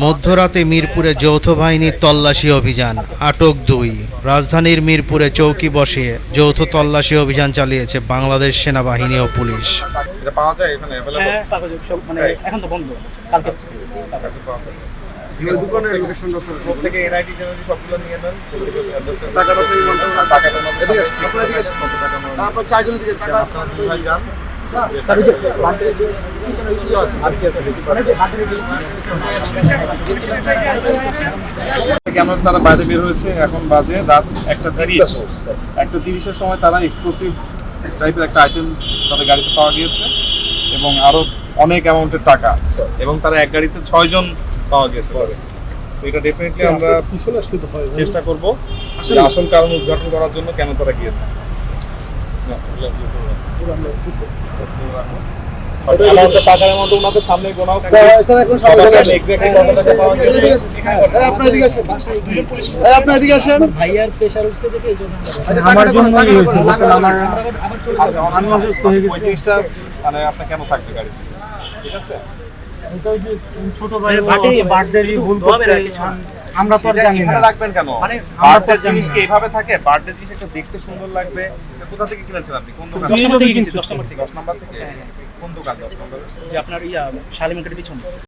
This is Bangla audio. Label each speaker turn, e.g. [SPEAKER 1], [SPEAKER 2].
[SPEAKER 1] মধ্যরাতে মিরপুরে যৌথ বাহিনীর তল্লাশি অভিযান, আটক ২। রাজধানীর মিরপুরে চৌকি বসিয়ে যৌথ তল্লাশি অভিযান চালিয়েছে বাংলাদেশ সেনাবাহিনী ও পুলিশ।
[SPEAKER 2] এটা পাওয়া যায় এখানে अवेलेबल?
[SPEAKER 3] হ্যাঁ, পাওয়া যায় সব, মানে এখন তো বন্ধ, কালকে
[SPEAKER 2] পাওয়া যায়।
[SPEAKER 4] ওই দোকানের লোকেশনটা স্যার
[SPEAKER 2] প্রত্যেকে এনআইডি জেনারেলি সবগুলো নিয়ে নেন। টাকাটা সেই টাকাটা মধ্যে কত টাকা
[SPEAKER 4] তারপর চারজনের দিকে টাকা
[SPEAKER 2] ভাই যান। কেন তারা বাইরে বের হয়েছে? এখন বাজে রাত 1:30 সময় তারা এক্সপ্লোসিভ টাইপের একটা আইটেম তাদের গাড়িতে পাওয়া গিয়েছে এবং আরো অনেক অ্যামাউন্টের টাকা, এবং তারা এক গাড়িতে 6 জন পাওয়া গেছে। তো এটা ডেফিনেটলি আমরা চেষ্টা করব যে আসল কারণ উদ্ঘাটন করার জন্য কেন তারা গিয়েছে। টাকার অ্যামাউন্ট ওনাদের সামনে গোনাও এক্স্যাক্টলি কত টাকা পাওয়া গেছে।
[SPEAKER 4] আপনার এদিকে আসেন, আপনার এদিকে আসেন।
[SPEAKER 3] ভাইয়ার প্রেসার উঠছে দেখে এই জন্য
[SPEAKER 5] আমার জন্যই হয়েছে, আমার
[SPEAKER 2] আচ্ছা,
[SPEAKER 5] আমি অসুস্থ হয়ে গেছি।
[SPEAKER 2] ওই জিনিসটা মানে আপনি কেন থাকবে গাড়িতে? ঠিক আছে,
[SPEAKER 5] এটা ওই যে ছোট ভাই বার্থডে ভুল করছে, আমরা তো আর জানি না।
[SPEAKER 2] এখানে রাখবেন কেন?
[SPEAKER 5] মানে
[SPEAKER 2] বার্থডে জিনিস কি এইভাবে থাকে? বার্থডে জিনিস একটা দেখতে সুন্দর লাগবে। এটা কোথা থেকে কিনেছেন আপনি? কোন দোকান?
[SPEAKER 3] 10 নম্বর থেকে কিনছি, 10 নম্বর থেকে।
[SPEAKER 2] 10 নাম্বার থেকে? কোন দোকান 10 নম্বরে?
[SPEAKER 3] যে আপনার শালিমার্কেটের পিছনে।